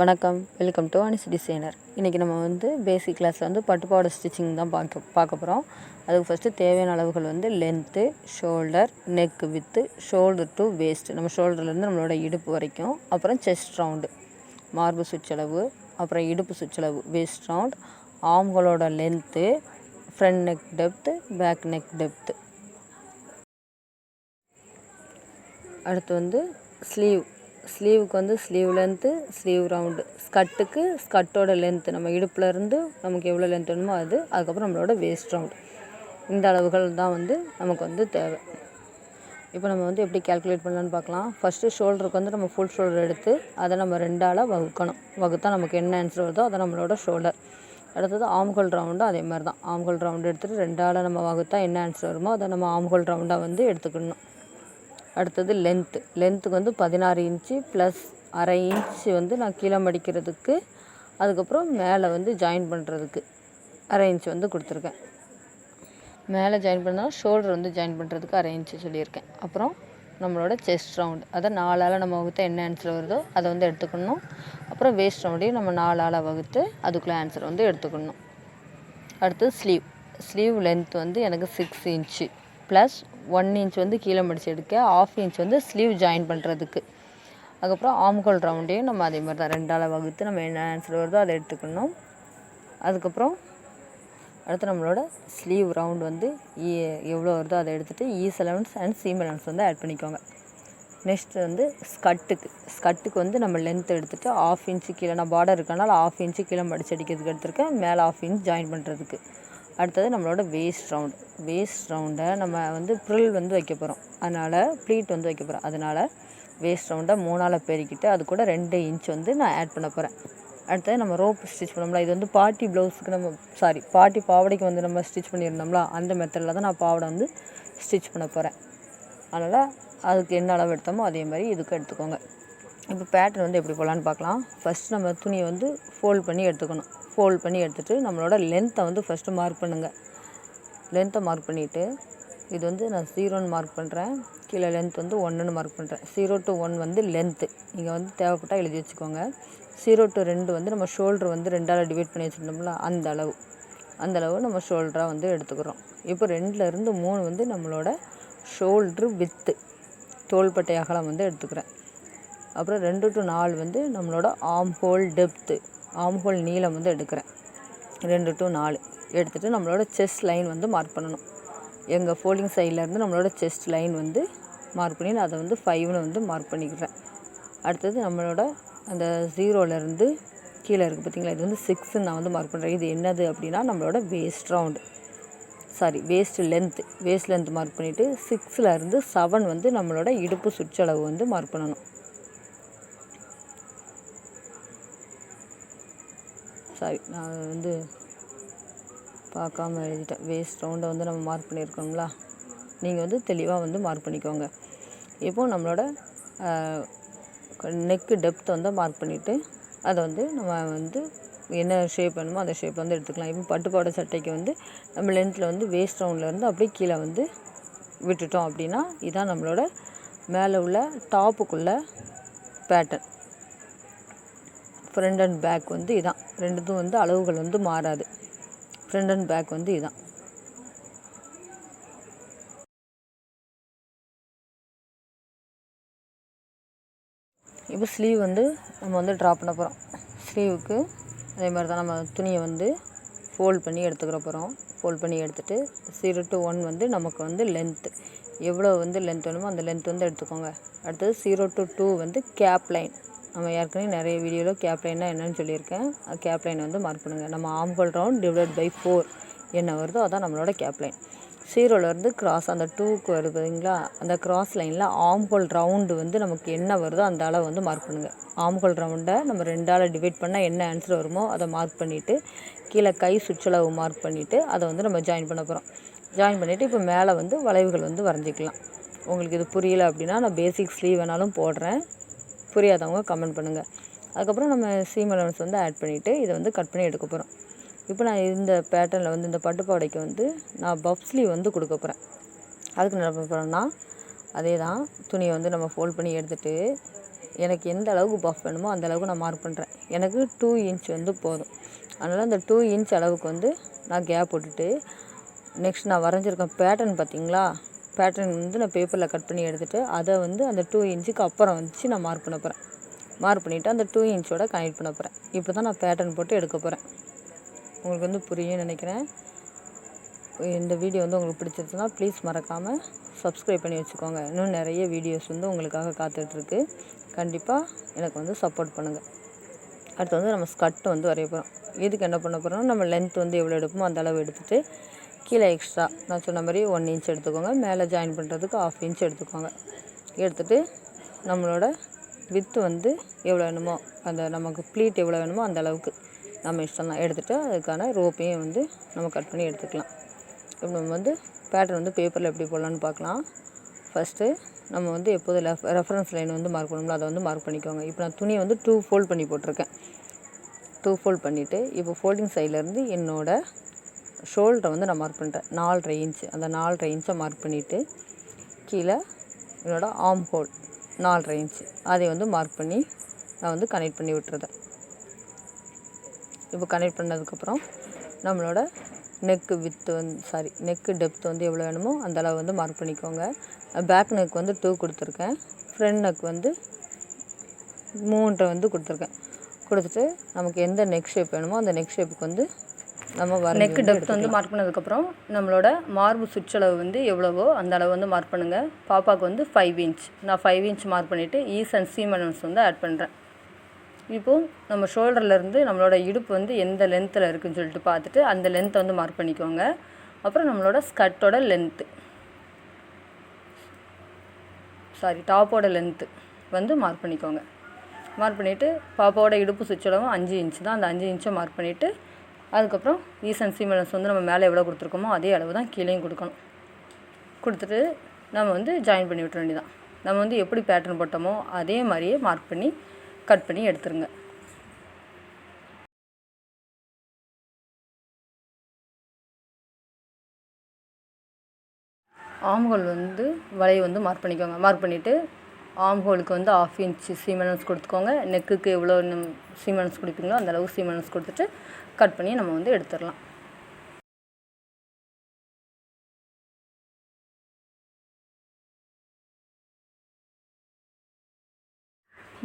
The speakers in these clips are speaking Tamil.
வணக்கம், வெல்கம் டு அனிஸ் டிசைனர். இன்றைக்கி நம்ம பேசிக் கிளாஸில் பட்டுப்பாவாடை ஸ்டிச்சிங் தான் பார்க்க போகிறோம். அதுக்கு ஃபஸ்ட்டு தேவையான அளவுகள் length, shoulder, neck with, shoulder to waste, நம்ம ஷோல்டர்லேருந்து நம்மளோட இடுப்பு வரைக்கும், அப்புறம் செஸ்ட் ரவுண்டு, மார்பு சுற்றளவு, அப்புறம் இடுப்பு சுற்றளவு, வேஸ்ட் ரவுண்ட், ஆம்களோட length, front neck depth, back neck depth. அடுத்து ஸ்லீவுக்கு ஸ்லீவ் லென்த்து, ஸ்லீவ் ரவுண்டு, ஸ்கட்டோட லென்த்து, நம்ம இடுப்புலேருந்து நமக்கு எவ்வளோ லென்த் வேணுமோ அதுக்கப்புறம் நம்மளோட வேஸ்ட் ரவுண்டு. இந்த அளவுகள் தான் நமக்கு தேவை. இப்போ நம்ம எப்படி கேல்குலேட் பண்ணலான்னு பார்க்கலாம். ஃபஸ்ட்டு ஷோல்டருக்கு நம்ம ஃபுல் ஷோல்டர் எடுத்து அதை நம்ம 2ஆல் வகுக்கணும். வகுத்தா நமக்கு என்ன ஆன்சர் வருதோ அதை நம்மளோட ஷோல்டர். அடுத்தது ஆம்ஹோல் ரவுண்டும் அதே மாதிரி தான். ஆம்ஹோல் ரவுண்டு எடுத்துகிட்டு 2ஆல் நம்ம வகுத்தா என்ன ஆன்சர் வருமோ அதை நம்ம ஆம்ஹோல் ரவுண்டாக எடுத்துக்கணும். அடுத்தது லென்த்துக்கு 16 இன்ச்சு ப்ளஸ் அரை இன்ச்சு நான் கீழே மடிக்கிறதுக்கு, அதுக்கப்புறம் மேலே ஜாயின் பண்ணுறதுக்கு அரை இன்ச்சு கொடுத்துருக்கேன். மேலே ஜாயின் பண்ணால் ஷோல்டர் ஜாயின் பண்ணுறதுக்கு அரை இன்ச்சு சொல்லியிருக்கேன். அப்புறம் நம்மளோட செஸ்ட் ரவுண்டு, அதை 4ஆல் நம்ம வகுத்து என்ன ஆன்சர் வருதோ அதை எடுத்துக்கணும். அப்புறம் வேஸ்ட் ரவுண்டையும் நம்ம 4ஆல் வகுத்து அதுக்குள்ளே ஆன்சர் எடுத்துக்கணும். அடுத்தது ஸ்லீவ் லென்த் எனக்கு 6 இன்ச்சு ப்ளஸ் 1 இன்ச் கீழே மடித்து எடுக்க, 1/2 இன்ச் ஸ்லீவ் ஜாயின் பண்ணுறதுக்கு. அதுக்கப்புறம் ஆம்ஹோல் ரவுண்டையும் நம்ம அதே மாதிரி தான் 2ஆல் வகுத்து நம்ம என்ன ஆன்சர் வருதோ அதை எடுத்துக்கணும். அதுக்கப்புறம் அடுத்து நம்மளோட ஸ்லீவ் ரவுண்டு எவ்வளோ வருதோ அதை எடுத்துகிட்டு ease allowance and seam allowance add பண்ணிக்கோங்க. நெக்ஸ்ட்டு ஸ்கட்டுக்கு நம்ம லென்த் எடுத்துகிட்டு 1/2 இன்ச்சு கீழே, நான் பார்டர் இருக்கனால 1/2 இன்ச்சு கீழே மடித்து அடிக்கிறதுக்கு எடுத்துருக்கேன், மேலே 1/2 இன்ச் ஜாயின் பண்ணுறதுக்கு. அடுத்தது நம்மளோட வேஸ்ட் ரவுண்டை நம்ம ப்ரில் வைக்க போகிறோம், அதனால் ப்ளீட் வைக்க போகிறோம். அதனால் வேஸ்ட் ரவுண்டை 3ஆல் பெருக்கிட்டு அது கூட 2 இன்ச் நான் ஆட் பண்ண போகிறேன். அடுத்தது நம்ம ரோப் ஸ்டிச் பண்ணோம்ல, இது பார்ட்டி ப்ளவுஸுக்கு பார்ட்டி பாவாடைக்கு நம்ம ஸ்டிச் பண்ணியிருந்தோம்ல, அந்த மெத்தடில் தான் நான் பாவாடை ஸ்டிச் பண்ண போகிறேன். அதனால் அதுக்கு என்ன அளவு எடுத்தோமோ அதே மாதிரி இதுக்கு எடுத்துக்கோங்க. இப்போ பேட்டர்ன் எப்படி போடலான்னு பார்க்கலாம். ஃபஸ்ட் நம்ம துணியை ஃபோல்ட் பண்ணி எடுத்துக்கணும். ஃபோல்ட் பண்ணி எடுத்துகிட்டு நம்மளோட லென்த்தை ஃபஸ்ட்டு மார்க் பண்ணுங்கள். லென்த்தை மார்க் பண்ணிவிட்டு இது நான் 0ன்னு மார்க் பண்ணுறேன், கீழே லென்த் 1ன்னு மார்க் பண்ணுறேன். 0 to 1 லென்த்து, நீங்கள் தேவைப்பட்டால் எழுதி வச்சுக்கோங்க. 0 to 2 நம்ம ஷோல்டர் 2ஆல் டிவைட் பண்ணி வச்சுருந்தோம்ல, அந்த அளவு நம்ம ஷோல்டராக எடுத்துக்கிறோம். இப்போ 2லேருந்து 3 நம்மளோட ஷோல்ட்ரு வித்து, தோள்பட்டை அகலம் எடுத்துக்கிறேன். அப்புறம் 2 to 4 நம்மளோட ஆம்ஹோல் டெப்த்து, ஆம்ஹோல் நீளம் எடுக்கிறேன். 2 to 4 எடுத்துகிட்டு நம்மளோட செஸ்ட் லைன் மார்க் பண்ணணும். எங்கள் ஃபோல்டிங் சைட்லேருந்து நம்மளோட செஸ்ட் லைன் மார்க் பண்ணி நான் அதை 5ன்னு மார்க் பண்ணிக்கிறேன். அடுத்தது நம்மளோட அந்த 0லேருந்து கீழே இருக்குது பார்த்திங்களா, இது 6ன்னு நான் மார்க் பண்ணுறேன். இது என்னது அப்படின்னா நம்மளோட வேஸ்ட் லென்த் மார்க் பண்ணிவிட்டு 6லேருந்து 7 நம்மளோட இடுப்பு சுற்றளவு மார்க் பண்ணணும். நான் பார்க்காம எழுதிட்டேன். வேஸ்ட் ரவுண்டை நம்ம மார்க் பண்ணியிருக்கோங்களா, நீங்கள் தெளிவாக மார்க் பண்ணிக்கோங்க. இப்போது நம்மளோட நெக்கு டெப்த்தை மார்க் பண்ணிவிட்டு அதை நம்ம என்ன ஷேப் வேணுமோ அந்த ஷேப் எடுத்துக்கலாம். இப்போ பட்டுப்பாவாடை சட்டைக்கு நம்ம லென்த்தில் வேஸ்ட் ரவுண்ட்லேருந்து அப்படியே கீழே விட்டுட்டோம் அப்படின்னா இதான் நம்மளோட மேலே உள்ள டாப்புக்குள்ள பேட்டர்ன். ஃப்ரண்ட் அண்ட் பேக் இதான், ரெண்டுத்தும் அளவுகள் மாறாது. ஃப்ரண்ட் அண்ட் பேக் இதான். இப்போ ஸ்லீவ் நம்ம ட்ரா பண்ண போகிறோம். ஸ்லீவுக்கு அதே மாதிரி தான் நம்ம துணியை ஃபோல்ட் பண்ணி எடுத்துக்கிற போகிறோம். ஃபோல்ட் பண்ணி எடுத்துகிட்டு 0 to 1 நமக்கு லென்த்து எவ்வளோ லென்த் வேணுமோ அந்த லென்த் எடுத்துக்கோங்க. அடுத்தது 0 to 2 கேப் லைன், நம்ம ஏற்கனவே நிறைய வீடியோவில் கேப் லைன்னா என்னென்னு சொல்லியிருக்கேன். கேப் லைன் மார்க் பண்ணுங்கள். நம்ம ஆம்ஹோல் ரவுண்ட் டிவைட் பை 4 என்ன வருதோ அதான் நம்மளோட கேப் லைன். 0லேருந்து கிராஸ் அந்த 2க்கு வருது பார்த்தீங்களா, அந்த கிராஸ் லைனில் ஆம்ஹோல் ரவுண்டு நமக்கு என்ன வருதோ அந்த அளவு மார்க் பண்ணுங்கள். ஆம்ஹோல் ரவுண்டை நம்ம 2ஆல் டிவைட் பண்ணால் என்ன ஆன்சர் வருமோ அதை மார்க் பண்ணிவிட்டு கீழே கை சுற்றளவு மார்க் பண்ணிவிட்டு அதை நம்ம ஜாயின் பண்ண போகிறோம். ஜாயின் பண்ணிவிட்டு இப்போ மேலே வளைவுகள் வரைஞ்சிக்கலாம். உங்களுக்கு இது புரியலை அப்படின்னா நான் பேசிக் ஸ்லீவ் வேணாலும் போடுறேன், புரியாதவங்க கமெண்ட் பண்ணுங்கள். அதுக்கப்புறம் நம்ம சீம் அலவன்ஸ் ஆட் பண்ணிவிட்டு இதை கட் பண்ணி எடுக்க போகிறோம். இப்போ நான் இந்த பேட்டர்னில் இந்த பட்டுப்பாவாடைக்கு நான் பஃப் ஸ்லீவ் கொடுக்க போகிறேன். அதுக்கு என்ன பண்ண போகிறோன்னா அதே தான், துணியை நம்ம ஃபோல்ட் பண்ணி எடுத்துகிட்டு எனக்கு எந்த அளவுக்கு பஃப் வேணுமோ அந்த அளவுக்கு நான் மார்க் பண்ணுறேன். எனக்கு 2 இன்ச் வந்து போதும். அதனால் அந்த 2 இன்ச் அளவுக்கு வந்து நான் கேப் விட்டுட்டு நெக்ஸ்ட் நான் வரைஞ்சிருக்கேன் பேட்டர்ன் பார்த்திங்களா, பேட்டர்ன் வந்து நான் பேப்பரில் கட் பண்ணி எடுத்துகிட்டு அதை வந்து அந்த 2 இன்ச்சுக்கு அப்புறம் வச்சு நான் மார்க் பண்ண போகிறேன். மார்க் பண்ணிவிட்டு அந்த 2 இன்ச்சோட கனெக்ட் பண்ண போகிறேன். இப்போ தான் நான் பேட்டர்ன் போட்டு எடுக்க போகிறேன். உங்களுக்கு வந்து புரியும்னு நினைக்கிறேன். இந்த வீடியோ வந்து உங்களுக்கு பிடிச்சிருச்சுன்னா ப்ளீஸ் மறக்காமல் சப்ஸ்கிரைப் பண்ணி வச்சுக்கோங்க. இன்னும் நிறைய வீடியோஸ் வந்து உங்களுக்காக காத்துட்ருக்கு. கண்டிப்பாக எனக்கு வந்து சப்போர்ட் பண்ணுங்கள். அடுத்து வந்து நம்ம ஸ்கர்ட் வந்து வரைய போகிறோம். இதுக்கு என்ன பண்ண போகிறோம், நம்ம லென்த் வந்து எவ்வளோ எடுப்போமோ அந்த அளவு எடுத்துகிட்டு கீழே எக்ஸ்ட்ரா நான் சொன்ன மாதிரி 1 இன்ச் எடுத்துக்கோங்க. மேலே ஜாயின் பண்ணுறதுக்கு 1/2 இன்ச் எடுத்துக்கோங்க. எடுத்துகிட்டு நம்மளோட வித்து வந்து எவ்வளோ வேணுமோ அந்த நமக்கு ப்ளீட் எவ்வளோ வேணுமோ அந்த அளவுக்கு நம்ம இஷ்டம் தான் எடுத்துகிட்டு அதுக்கான ரோப்பையும் வந்து நம்ம கட் பண்ணி எடுத்துக்கலாம். இப்போ நம்ம வந்து பேட்டர்ன் வந்து பேப்பரில் எப்படி போடலான்னு பார்க்கலாம். ஃபஸ்ட்டு நம்ம வந்து எப்போதும் ரெஃபரன்ஸ் லைன் வந்து மார்க் பண்ணணும்ல, அதை வந்து மார்க் பண்ணிக்கோங்க. இப்போ நான் துணியை வந்து 2 ஃபோல்ட் பண்ணி போட்டிருக்கேன். 2 ஃபோல்ட் பண்ணிவிட்டு இப்போ ஃபோல்டிங் சைட்லேருந்து என்னோடய ஷோல்டரை வந்து நான் மார்க் பண்ணுறேன் 4.5 இன்ச்சு. அந்த 4.5 இன்ச்சை மார்க் பண்ணிவிட்டு கீழே என்னோடய ஆர்ம் ஹோல் 4.5 இன்ச்சு அதை வந்து மார்க் பண்ணி நான் வந்து கனெக்ட் பண்ணி விட்டுறேன். இப்போ கனெக்ட் பண்ணதுக்கப்புறம் நம்மளோட நெக்கு வித்து வந்து நெக்கு டெப்த் வந்து எவ்வளோ வேணுமோ அந்த அளவு வந்து மார்க் பண்ணிக்கோங்க. பேக் நெக் வந்து 2 கொடுத்துருக்கேன். ஃப்ரண்ட் நெக் வந்து 3 வந்து கொடுத்துருக்கேன். கொடுத்துட்டு நமக்கு எந்த நெக் ஷேப் வேணுமோ அந்த நெக் ஷேப்புக்கு வந்து நம்ம நெக்கு டெப்த் வந்து மார்க் பண்ணதுக்கப்புறம் நம்மளோட மார்பு சுற்றளவு வந்து எவ்வளவோ அந்த அளவு வந்து மார்க் பண்ணுங்கள். பாப்பாவுக்கு வந்து 5 இன்ச் நான் 5 இன்ச் மார்க் பண்ணிவிட்டு ஈஸ் அண்ட் சீம் அலவன்ஸ் வந்து ஆட் பண்ணுறேன். இப்போது நம்ம ஷோல்டர்லேருந்து நம்மளோட இடுப்பு வந்து எந்த லென்த்தில் இருக்குதுன்னு சொல்லிட்டு பார்த்துட்டு அந்த லென்த்தை வந்து மார்க் பண்ணிக்கோங்க. அப்புறம் நம்மளோட ஸ்கர்ட்டோட லென்த்து டாப்போட லென்த்து வந்து மார்க் பண்ணிக்கோங்க. மார்க் பண்ணிவிட்டு பாப்பாவோட இடுப்பு சுற்றளவும் 5 இன்ச் தான். அந்த 5 இன்ச்சை மார்க் பண்ணிவிட்டு அதுக்கப்புறம் ஈஸ் அண்ட் சீம் அலவன்ஸ் வந்து நம்ம மேலே எவ்வளோ கொடுத்துருக்கோமோ அதே அளவு தான் கீழேயும் கொடுக்கணும். கொடுத்துட்டு நம்ம வந்து ஜாயின் பண்ணி விட்டுற வேண்டியதான். நம்ம வந்து எப்படி பேட்டர்ன் போட்டோமோ அதே மாதிரியே மார்க் பண்ணி கட் பண்ணி எடுத்துருங்க. ஆர்ம் ஹோல் வந்து வளையை வந்து மார்க் பண்ணிக்கோங்க. மார்க் பண்ணிவிட்டு ஆர்ம் ஹோலுக்கு வந்து 1/2 இன்ச் சீம் அலவன்ஸ் கொடுத்துக்கோங்க. நெக்குக்கு எவ்வளோ சீம் அலவன்ஸ் கொடுப்பீங்களோ அந்த அளவுக்கு சீம் அலவன்ஸ் கொடுத்துட்டு கட் பண்ணி நம்ம வந்து எடுத்துடலாம்.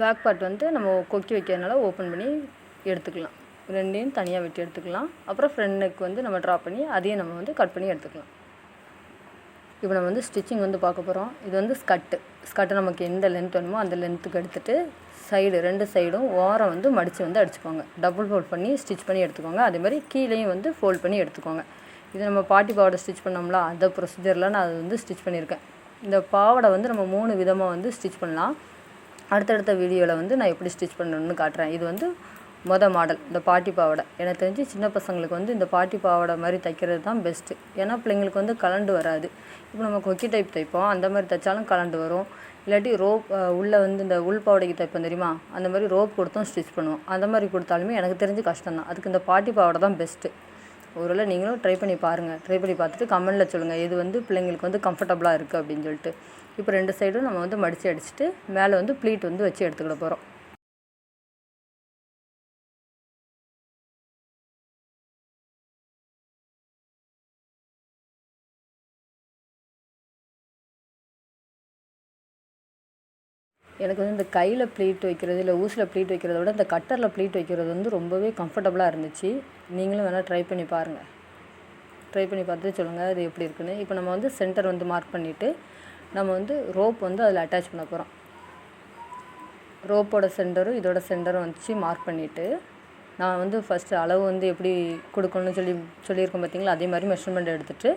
பேக் பார்ட் வந்து நம்ம கொக்கி வைக்கிறதுனால ஓப்பன் பண்ணி எடுத்துக்கலாம். ரெண்டையும் தனியாக வெட்டி எடுத்துக்கலாம். அப்புறம் ஃப்ரண்ட் நெக் வந்து நம்ம ட்ரா பண்ணி அதையும் நம்ம வந்து கட் பண்ணி எடுத்துக்கலாம். இப்போ நம்ம வந்து ஸ்டிச்சிங் வந்து பார்க்க போகிறோம். இது வந்து ஸ்கர்ட்டு நமக்கு எந்த லென்த் வேணுமோ அந்த லென்த்துக்கு எடுத்துகிட்டு ரெண்டு சைடும் ஓரம் வந்து மடித்து வந்து அடிச்சுக்கோங்க. டபுள் ஃபோல்ட் பண்ணி ஸ்டிச் பண்ணி எடுத்துக்கோங்க. அதேமாதிரி கீழேயும் வந்து ஃபோல்ட் பண்ணி எடுத்துக்கோங்க. இது நம்ம பாட்டி பாவாடை ஸ்டிச் பண்ணோம்ல அந்த ப்ரொசீஜரில் நான் அது வந்து ஸ்டிச் பண்ணியிருக்கேன். இந்த பாவாடை வந்து நம்ம 3 விதமாக வந்து ஸ்டிச் பண்ணலாம். அடுத்தடுத்த வீடியோவில் வந்து நான் எப்படி ஸ்டிச் பண்ணணும்னு காட்டுறேன். இது வந்து மாடல் இந்த பாட்டி பாவாடை. எனக்கு தெரிஞ்சு சின்ன பசங்களுக்கு வந்து இந்த பாட்டி பாவாடை மாதிரி தைக்கிறது தான் பெஸ்ட்டு. ஏன்னா பிள்ளைங்களுக்கு வந்து கலண்டு வராது. இப்போ நம்ம கொக்கி டைப் தைப்போம், அந்த மாதிரி தைச்சாலும் கலண்டு வரும். இல்லாட்டி ரோப் உள்ளே வந்து இந்த உள் பாவாடைக்கு தைப்போம் தெரியுமா, அந்த மாதிரி ரோப் கொடுத்தும் ஸ்டிச் பண்ணுவோம். அந்த மாதிரி கொடுத்தாலுமே எனக்கு தெரிஞ்சு கஷ்டம்தான். அதுக்கு இந்த பாட்டி பாவாடை தான் பெஸ்ட்டு. ஒருவேளை நீங்களும் ட்ரை பண்ணி பாருங்கள். ட்ரை பண்ணி பார்த்துட்டு கமெண்டில் சொல்லுங்கள் இது வந்து பிள்ளைங்களுக்கு வந்து கம்ஃபர்டபுளாக இருக்குது அப்படின்னு சொல்லிட்டு. இப்போ 2 சைடும் நம்ம வந்து மடித்து அடிச்சுட்டு மேலே வந்து ப்ளீட் வந்து வச்சு எடுத்துக்கிட போகிறோம். எனக்கு வந்து இந்த கையில் ப்ளீட் வைக்கிறது இல்லை ஊசியில் ப்ளீட் வைக்கிறத விட இந்த கட்டரில் ப்ளீட் வைக்கிறது வந்து ரொம்பவே கம்ஃபர்டபுளாக இருந்துச்சு. நீங்களும் வேணால் ட்ரை பண்ணி பாருங்கள். ட்ரை பண்ணி பார்த்துட்டு சொல்லுங்கள் அது எப்படி இருக்குன்னு. இப்போ நம்ம வந்து சென்டர் வந்து மார்க் பண்ணிவிட்டு நம்ம வந்து ரோப் வந்து அதில் அட்டாச் பண்ண போகிறோம். ரோப்போட சென்டரும் இதோட சென்டரும் வச்சு மார்க் பண்ணிவிட்டு நான் வந்து ஃபஸ்ட்டு அளவு வந்து எப்படி கொடுக்கணும்னு சொல்லியிருக்கோம் பார்த்தீங்களா, அதே மாதிரி மெஷர்மெண்ட் எடுத்துகிட்டு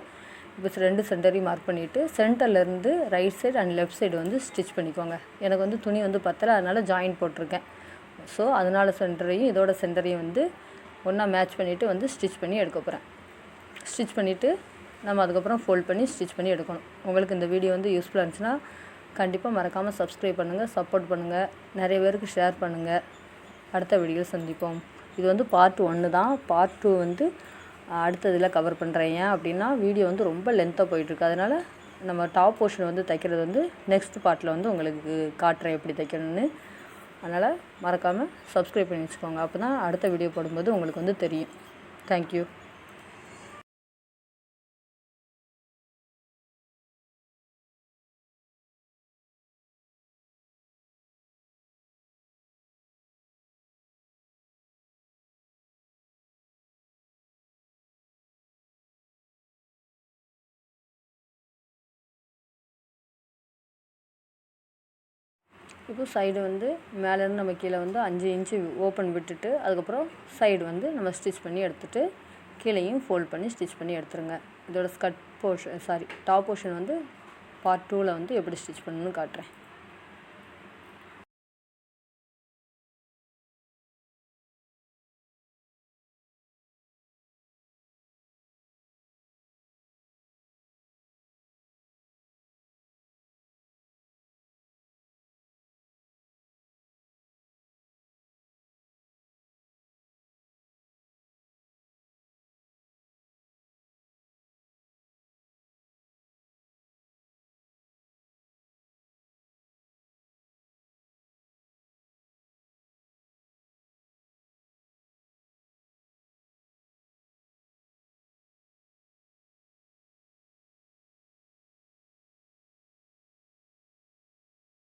இப்போ 2 சென்டரையும் மார்க் பண்ணிவிட்டு சென்டர்லேருந்து right side and left side வந்து ஸ்டிச் பண்ணிக்கோங்க. எனக்கு வந்து துணி வந்து பத்தலை, அதனால் ஜாயின் போட்டிருக்கேன். ஸோ அதனால் சென்டரையும் இதோட சென்டரையும் வந்து ஒன்றா மேட்ச் பண்ணிவிட்டு வந்து ஸ்டிச் பண்ணி எடுக்க போகிறேன். ஸ்டிச் பண்ணிவிட்டு நம்ம அதுக்கப்புறம் ஃபோல்ட் பண்ணி ஸ்டிச் பண்ணி எடுக்கணும். உங்களுக்கு இந்த வீடியோ வந்து யூஸ்ஃபுல்லாக இருந்துச்சுன்னா கண்டிப்பாக மறக்காமல் சப்ஸ்கிரைப் பண்ணுங்கள், சப்போர்ட் பண்ணுங்கள், நிறைய பேருக்கு ஷேர் பண்ணுங்கள். அடுத்த வீடியோ சந்திப்போம். இது வந்து பார்ட் 1 தான். பார்ட் 2 வந்து அடுத்ததில் கவர் பண்ணுறேன். ஏன் அப்படின்னா வீடியோ வந்து ரொம்ப லென்த்தாக போயிட்டுருக்கு. அதனால் நம்ம டாப் போர்ஷன் வந்து தைக்கிறது வந்து நெக்ஸ்ட் பார்ட்டில் வந்து உங்களுக்கு காட்டுறேன் எப்படி தைக்கணும்னு. அதனால் மறக்காமல் சப்ஸ்கிரைப் பண்ணி வச்சுக்கோங்க. அப்போ தான் அடுத்த வீடியோ போடும்போது உங்களுக்கு வந்து தெரியும். தேங்க்யூ. இப்போ சைடு வந்து மேலேருந்து நம்ம கீழே வந்து 5 இன்ச்சு ஓப்பன் விட்டுட்டு அதுக்கப்புறம் சைடு வந்து நம்ம ஸ்டிச் பண்ணி எடுத்துகிட்டு கீழேயும் ஃபோல்ட் பண்ணி ஸ்டிச் பண்ணி எடுத்துருங்க. இதோட டாப் போர்ஷன் வந்து பார்ட் 2ல் வந்து எப்படி ஸ்டிச் பண்ணணும்னு காட்டுறேன்.